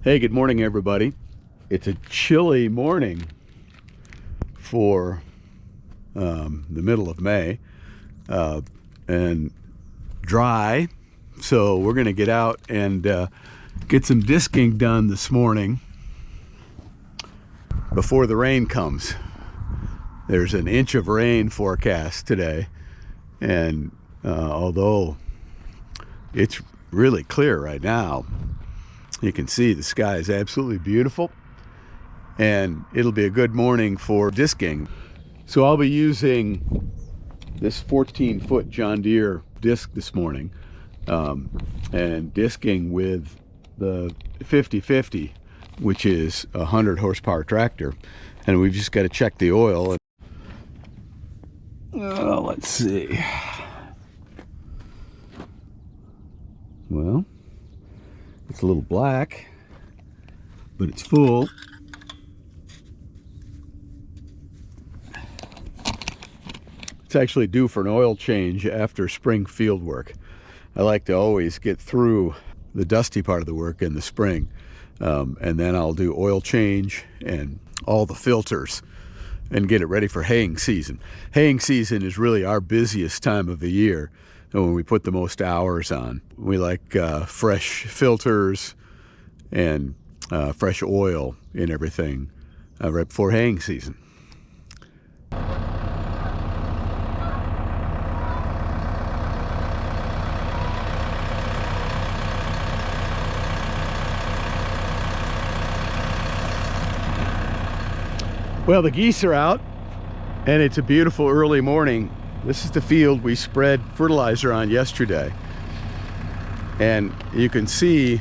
Hey, good morning, everybody. It's a chilly morning for the middle of May and dry. So we're going to get out and get some disking done this morning before the rain comes. There's an inch of rain forecast today, and although it's really clear right now, you can see the sky is absolutely beautiful, and it'll be a good morning for disking. So I'll be using this 14-foot John Deere disc this morning, and disking with the 50/50, which is a 100 horsepower tractor. And we've just got to check the oil. Let's see. Well, it's a little black, but it's full. It's actually due for an oil change after spring field work. I like to always get through the dusty part of the work in the spring, and then I'll do oil change and all the filters and get it ready for haying season. Haying season is really our busiest time of the year, and when we put the most hours on. We like fresh filters and fresh oil in everything right before haying season. Well, the geese are out, and it's a beautiful early morning. This is the field we spread fertilizer on yesterday. And you can see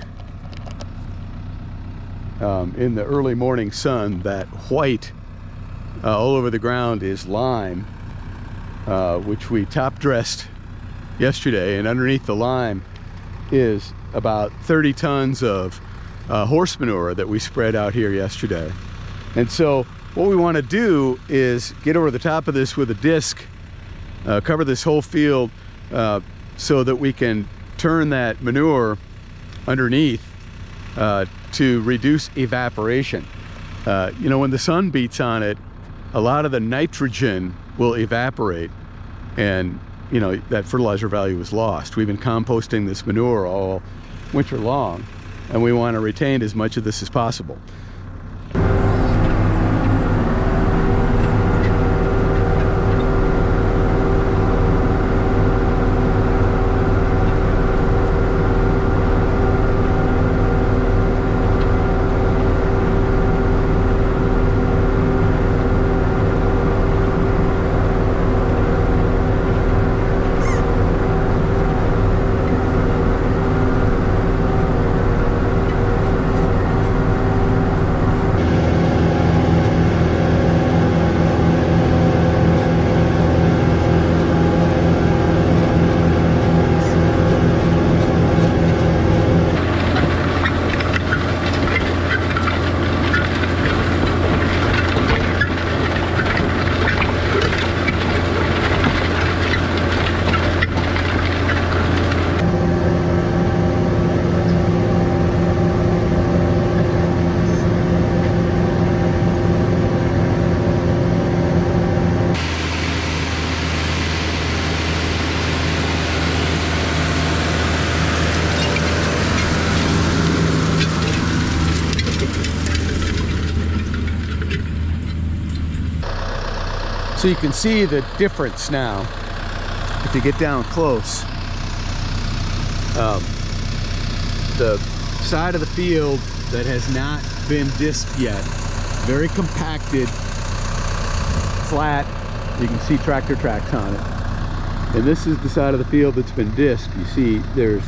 in the early morning sun that white all over the ground is lime, which we top dressed yesterday. And underneath the lime is about 30 tons of horse manure that we spread out here yesterday. And so what we want to do is get over the top of this with a disc, cover this whole field so that we can turn that manure underneath to reduce evaporation. You know, when the sun beats on it, a lot of the nitrogen will evaporate, and you know, that fertilizer value is lost. We've been composting this manure all winter long, and we want to retain as much of this as possible. So you can see the difference now if you get down close. The side of the field that has not been disked yet, very compacted, flat. You can see tractor tracks on it. And this is the side of the field that's been disked. You see there's,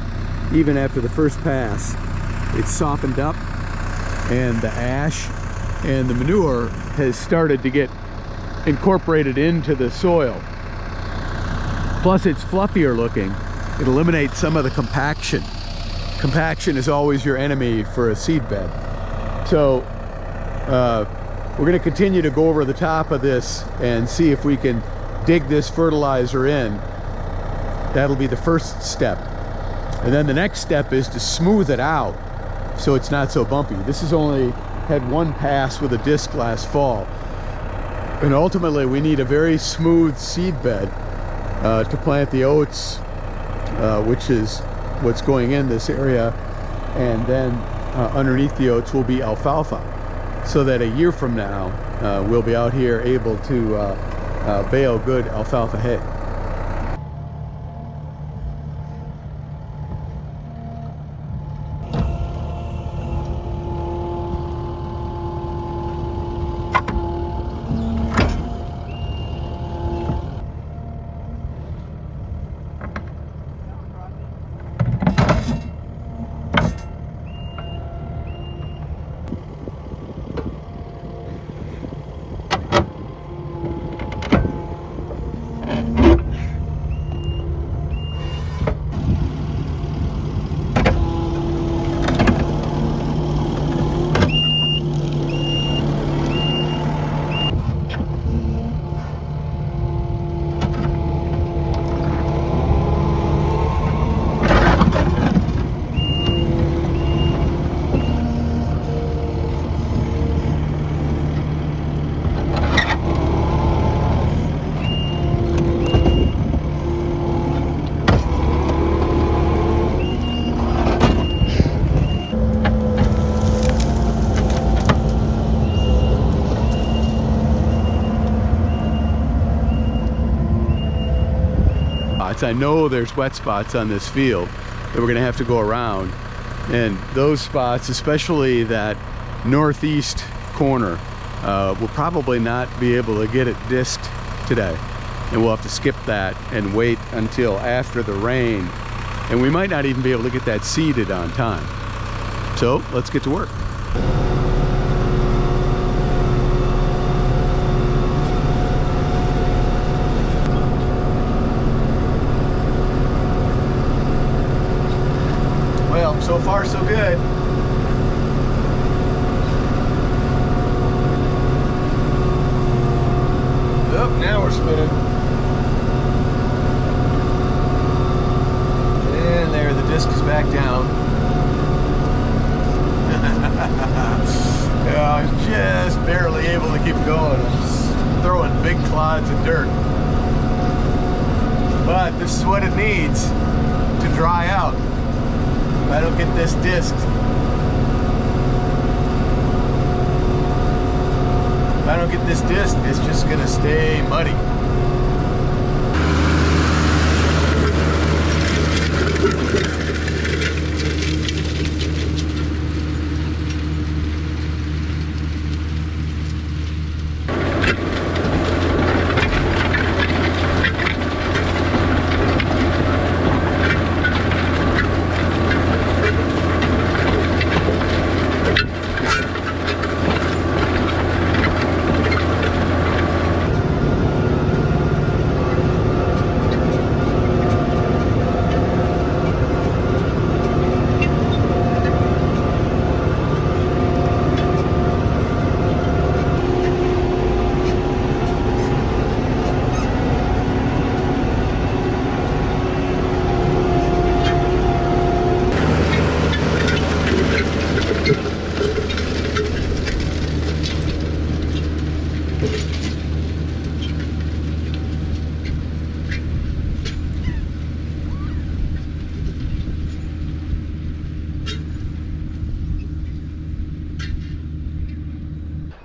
even after the first pass, it's softened up, and the ash and the manure has started to get incorporated into the soil. Plus it's fluffier looking. It eliminates some of the compaction. Compaction is always your enemy for a seed bed. So we're going to continue to go over the top of this and see if we can dig this fertilizer in. That'll be the first step. And then the next step is to smooth it out so it's not so bumpy. This has only had one pass with a disc last fall, and ultimately we need a very smooth seed bed to plant the oats, which is what's going in this area, and then underneath the oats will be alfalfa, so that a year from now we'll be out here able to bale good alfalfa hay. I know there's wet spots on this field that we're going to have to go around, and those spots, especially that northeast corner, we'll probably not be able to get it disked today, and we'll have to skip that and wait until after the rain, and we might not even be able to get that seeded on time. So let's get to work. So far, so good. Oh, now we're spinning. And there, the disc is back down. Yeah, I was just barely able to keep going. I was throwing big clods of dirt. But this is what it needs to dry out. If I don't get this disked, it's just gonna stay muddy.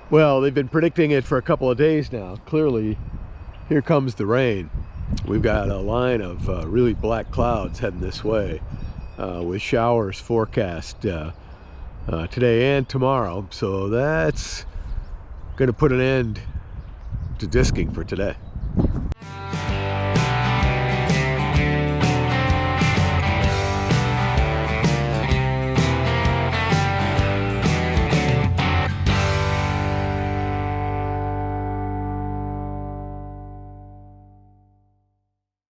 Well, they've been predicting it for a couple of days now. Clearly, here comes the rain. We've got a line of really black clouds heading this way, with showers forecast today and tomorrow. So that's going to put an end to disking for today.